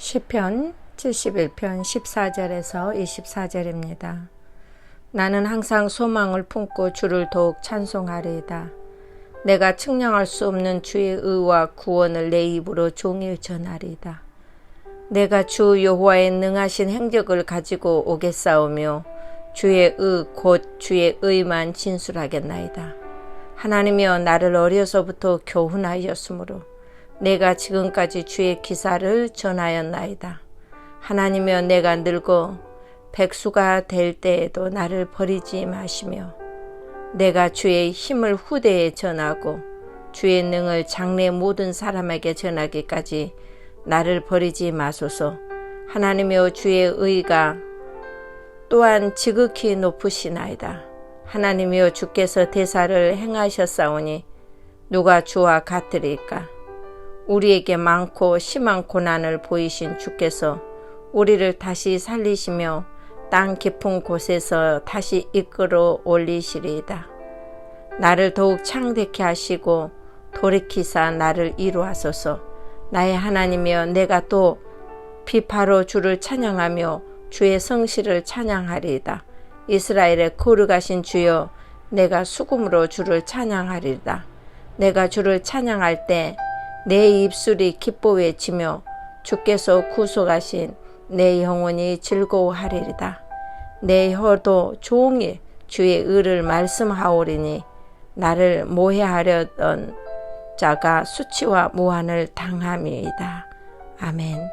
시편 71편 14절에서 24절입니다. 나는 항상 소망을 품고 주를 더욱 찬송하리이다. 내가 측량할 수 없는 주의 의와 구원을 내 입으로 종일 전하리이다. 내가 주 여호와의 능하신 행적을 가지고 오겠사오며 주의 의 곧 주의 의만 진술하겠나이다. 하나님이여, 나를 어려서부터 교훈하였으므로 내가 지금까지 주의 기사를 전하였나이다. 하나님이여, 내가 늙어 백수가 될 때에도 나를 버리지 마시며 내가 주의 힘을 후대에 전하고 주의 능을 장래 모든 사람에게 전하기까지 나를 버리지 마소서. 하나님이여, 주의 의가 또한 지극히 높으시나이다. 하나님이여, 주께서 대사를 행하셨사오니 누가 주와 같으리까? 우리에게 많고 심한 고난을 보이신 주께서 우리를 다시 살리시며 땅 깊은 곳에서 다시 이끌어 올리시리이다. 나를 더욱 창대케 하시고 돌이키사 나를 이루하소서. 나의 하나님이여, 내가 또 비파로 주를 찬양하며 주의 성실을 찬양하리이다. 이스라엘의 거룩하신 주여, 내가 수금으로 주를 찬양하리이다. 내가 주를 찬양할 때 내 입술이 기뻐 외치며 주께서 구속하신 내 영혼이 즐거워하리이다. 내 혀도 종일 주의 의를 말씀하오리니 나를 모해하려던 자가 수치와 모한을 당함이이다. 아멘.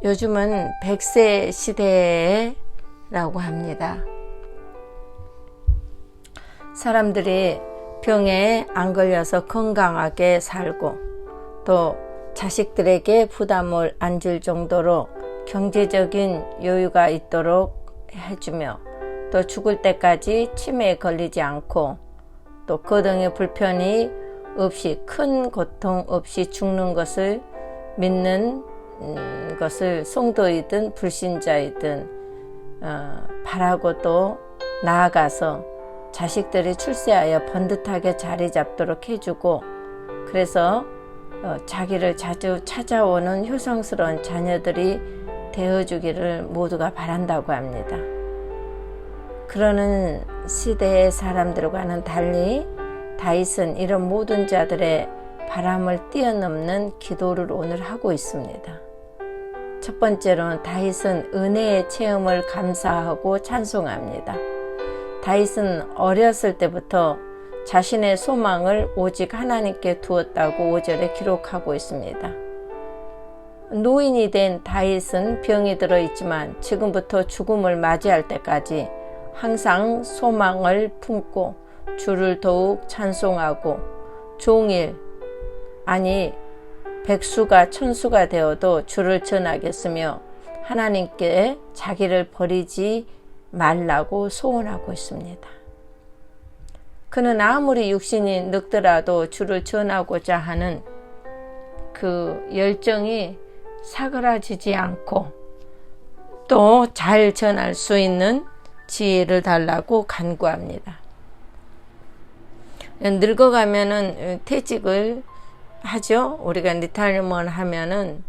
요즘은 100세 시대라고 합니다. 사람들이 병에 안 걸려서 건강하게 살고 또 자식들에게 부담을 안 줄 정도로 경제적인 여유가 있도록 해주며 또 죽을 때까지 치매에 걸리지 않고 또 거동의 불편이 없이 큰 고통 없이 죽는 것을 믿는 것을 성도이든 불신자이든 바라고 또 나아가서 자식들이 출세하여 번듯하게 자리 잡도록 해주고, 그래서 자기를 자주 찾아오는 효성스러운 자녀들이 되어주기를 모두가 바란다고 합니다. 그러는 시대의 사람들과는 달리 다윗은 이런 모든 자들의 바람을 뛰어넘는 기도를 오늘 하고 있습니다. 첫 번째로는 다윗은 은혜의 체험을 감사하고 찬송합니다. 다윗은 어렸을 때부터 자신의 소망을 오직 하나님께 두었다고 5절에 기록하고 있습니다. 노인이 된 다윗은 병이 들어 있지만 지금부터 죽음을 맞이할 때까지 항상 소망을 품고 주를 더욱 찬송하고 종일, 아니 백수가 천수가 되어도 주를 전하겠으며 하나님께 자기를 버리지 말라고 소원하고 있습니다. 그는 아무리 육신이 늙더라도 주를 전하고자 하는 그 열정이 사그라지지 않고 또 잘 전할 수 있는 지혜를 달라고 간구합니다. 늙어가면은 퇴직을 하죠. 우리가 리타이어먼트 하면은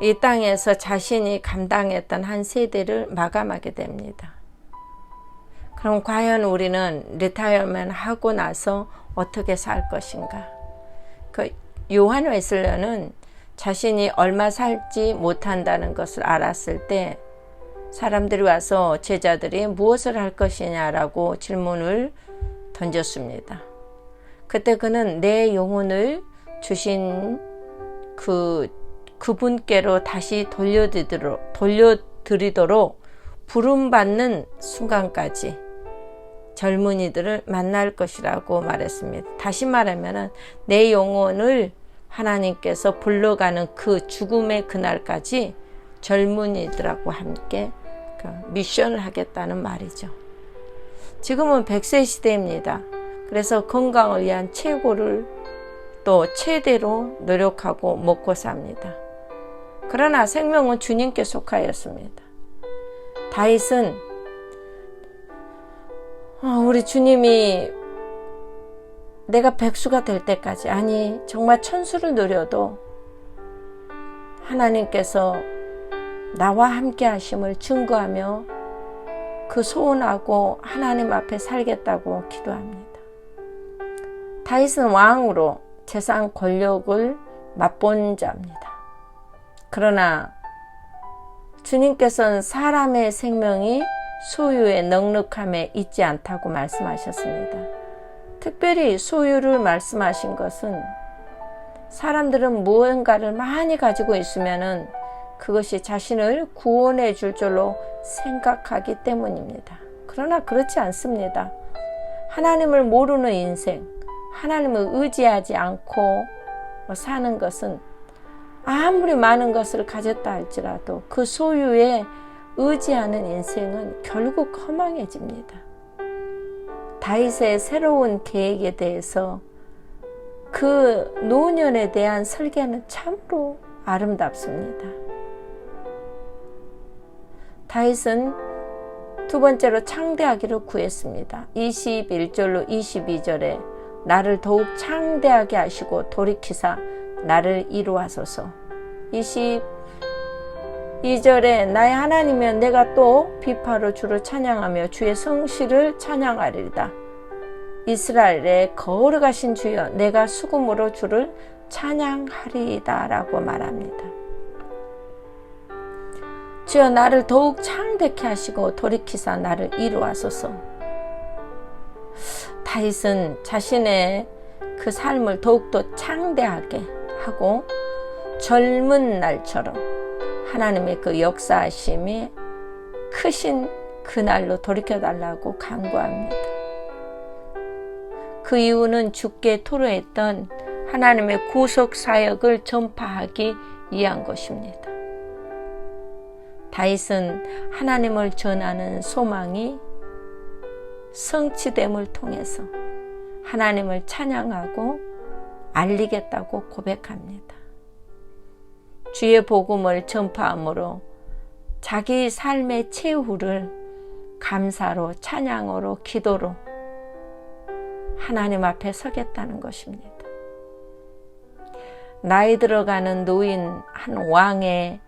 이 땅에서 자신이 감당했던 한 세대를 마감하게 됩니다. 그럼 과연 우리는 리타이어먼트 하고 나서 어떻게 살 것인가? 그 요한 웨슬레는 자신이 얼마 살지 못한다는 것을 알았을 때 사람들이 와서 제자들이 무엇을 할 것이냐라고 질문을 던졌습니다. 그때 그는 내 영혼을 주신 그분께로 다시 돌려드리도록 부름받는 순간까지 젊은이들을 만날 것이라고 말했습니다. 다시 말하면 내 영혼을 하나님께서 불러가는 그 죽음의 그날까지 젊은이들하고 함께 미션을 하겠다는 말이죠. 지금은 100세 시대입니다. 그래서 건강을 위한 최고를 또 최대로 노력하고 먹고 삽니다. 그러나 생명은 주님께 속하였습니다. 다윗은 우리 주님이 내가 백수가 될 때까지, 아니 정말 천수를 누려도 하나님께서 나와 함께 하심을 증거하며 그 소원하고 하나님 앞에 살겠다고 기도합니다. 다윗은 왕으로 세상 권력을 맛본 자입니다. 그러나 주님께서는 사람의 생명이 소유의 넉넉함에 있지 않다고 말씀하셨습니다. 특별히 소유를 말씀하신 것은 사람들은 무언가를 많이 가지고 있으면은 그것이 자신을 구원해 줄 줄로 생각하기 때문입니다. 그러나 그렇지 않습니다. 하나님을 모르는 인생, 하나님을 의지하지 않고 사는 것은 아무리 많은 것을 가졌다 할지라도 그 소유에 의지하는 인생은 결국 허망해집니다. 다윗의 새로운 계획에 대해서 그 노년에 대한 설계는 참으로 아름답습니다. 다윗은 두 번째로 창대하기를 구했습니다. 21절로 22절에 나를 더욱 창대하게 하시고 돌이키사 나를 이루하소서. 22절에 나의 하나님이여 내가 또 비파로 주를 찬양하며 주의 성실을 찬양하리이다. 이스라엘에 거룩하신 주여 내가 수금으로 주를 찬양하리이다 라고 말합니다. 주여 나를 더욱 창대케 하시고 돌이키사 나를 이루하소서. 다윗은 자신의 그 삶을 더욱더 창대하게 하고 젊은 날처럼 하나님의 그 역사하심이 크신 그날로 돌이켜달라고 간구합니다. 그 이유는 주께 토로했던 하나님의 구속 사역을 전파하기 위한 것입니다. 다윗은 하나님을 전하는 소망이 성취됨을 통해서 하나님을 찬양하고 알리겠다고 고백합니다. 주의 복음을 전파함으로 자기 삶의 최후를 감사로, 찬양으로, 기도로 하나님 앞에 서겠다는 것입니다. 나이 들어가는 노인 한 왕의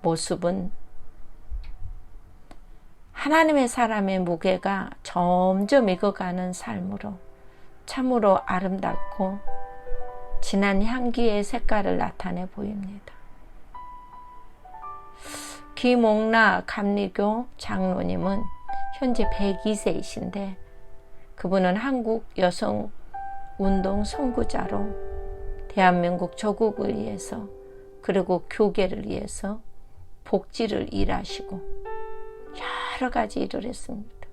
모습은 하나님의 사람의 무게가 점점 익어가는 삶으로 참으로 아름답고 진한 향기의 색깔을 나타내 보입니다. 김옥나 감리교 장로님은 현재 102세이신데 그분은 한국 여성 운동 선구자로 대한민국 조국을 위해서 그리고 교계를 위해서 복지를 일하시고 여러 가지 일을 했습니다.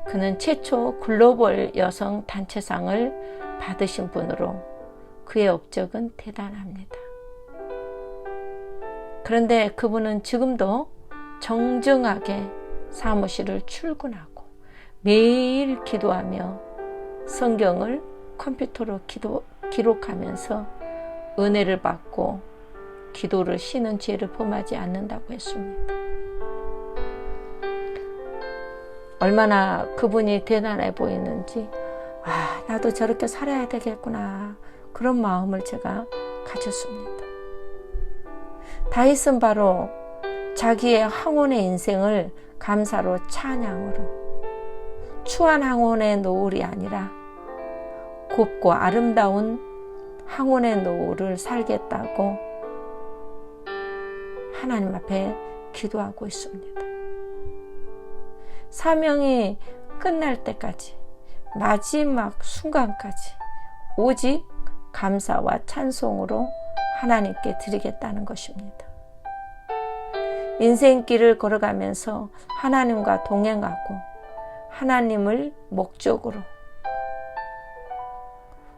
그는 최초 글로벌 여성 단체상을 받으신 분으로 그의 업적은 대단합니다. 그런데 그분은 지금도 정정하게 사무실을 출근하고 매일 기도하며 성경을 컴퓨터로 기록하면서 은혜를 받고 기도를 쉬는 죄를 범하지 않는다고 했습니다. 얼마나 그분이 대단해 보이는지 나도 저렇게 살아야 되겠구나 그런 마음을 제가 가졌습니다. 다윗은 바로 자기의 황혼의 인생을 감사로 찬양으로 추한 황혼의 노을이 아니라 곱고 아름다운 황혼의 노을을 살겠다고 하나님 앞에 기도하고 있습니다. 사명이 끝날 때까지 마지막 순간까지 오직 감사와 찬송으로 하나님께 드리겠다는 것입니다. 인생길을 걸어가면서 하나님과 동행하고 하나님을 목적으로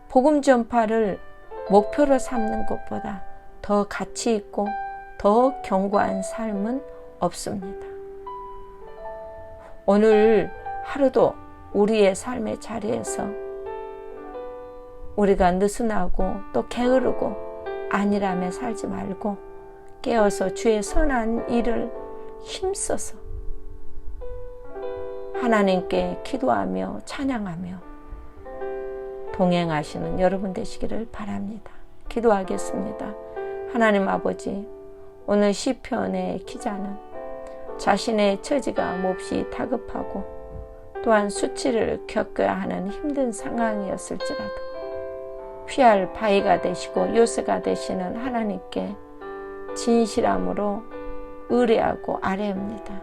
복음 전파를 목표로 삼는 것보다 더 가치 있고 더 견고한 삶은 없습니다. 오늘 하루도 우리의 삶의 자리에서 우리가 느슨하고 또 게으르고 안일함에 살지 말고 깨어서 주의 선한 일을 힘써서 하나님께 기도하며 찬양하며 동행하시는 여러분 되시기를 바랍니다. 기도하겠습니다. 하나님 아버지, 오늘 시편의 기자는 자신의 처지가 몹시 다급하고 또한 수치를 겪어야 하는 힘든 상황이었을지라도 피할 바위가 되시고 요새가 되시는 하나님께 진실함으로 의뢰하고 아뢰옵니다.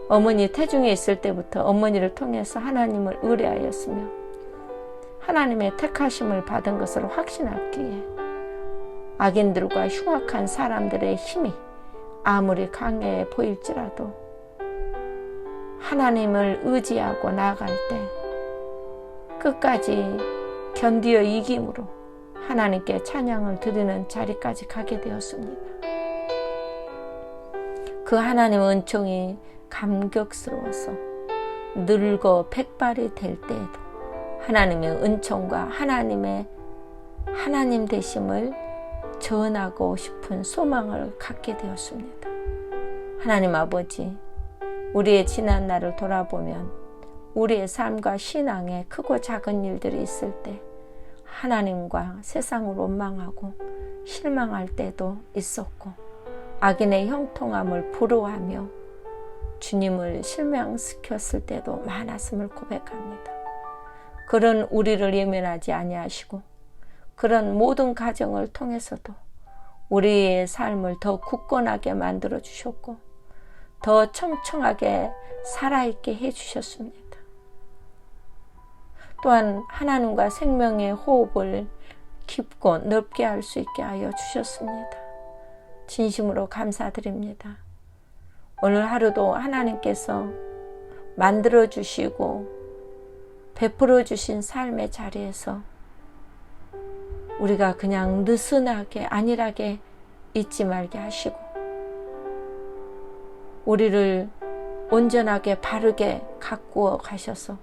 어머니 태중에 있을 때부터 어머니를 통해서 하나님을 의뢰하였으며 하나님의 택하심을 받은 것을 확신하기에 악인들과 흉악한 사람들의 힘이 아무리 강해 보일지라도 하나님을 의지하고 나아갈 때 끝까지 견디어 이김으로 하나님께 찬양을 드리는 자리까지 가게 되었습니다. 그 하나님의 은총이 감격스러워서 늙어 백발이 될 때에도 하나님의 은총과 하나님 되심을 전하고 싶은 소망을 갖게 되었습니다. 하나님 아버지, 우리의 지난 날을 돌아보면 우리의 삶과 신앙에 크고 작은 일들이 있을 때 하나님과 세상을 원망하고 실망할 때도 있었고 악인의 형통함을 부러워하며 주님을 실망시켰을 때도 많았음을 고백합니다. 그런 우리를 예면하지 아니하시고 그런 모든 과정을 통해서도 우리의 삶을 더 굳건하게 만들어 주셨고 더 청청하게 살아있게 해주셨습니다. 또한 하나님과 생명의 호흡을 깊고 넓게 할 수 있게 하여 주셨습니다. 진심으로 감사드립니다. 오늘 하루도 하나님께서 만들어 주시고 베풀어 주신 삶의 자리에서 우리가 그냥 느슨하게 안일하게 있지 말게 하시고 우리를 온전하게 바르게 가꾸어 가셔서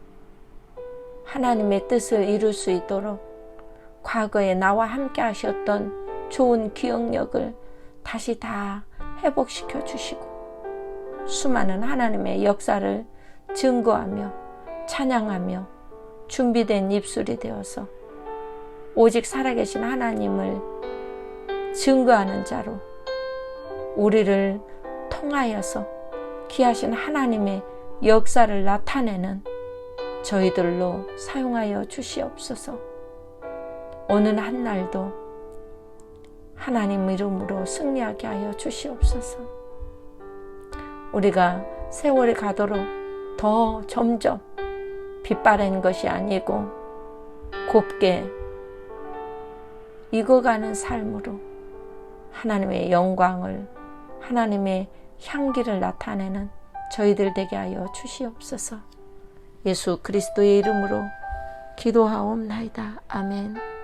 하나님의 뜻을 이룰 수 있도록 과거에 나와 함께 하셨던 좋은 기억력을 다시 다 회복시켜 주시고 수많은 하나님의 역사를 증거하며 찬양하며 준비된 입술이 되어서 오직 살아계신 하나님을 증거하는 자로 우리를 통하여서 귀하신 하나님의 역사를 나타내는 저희들로 사용하여 주시옵소서. 오늘 한 날도 하나님 이름으로 승리하게 하여 주시옵소서. 우리가 세월이 가도록 더 점점 빛바랜 것이 아니고 곱게 익어가는 삶으로 하나님의 영광을 하나님의 향기를 나타내는 저희들 되게 하여 주시옵소서. 예수 그리스도의 이름으로 기도하옵나이다. 아멘.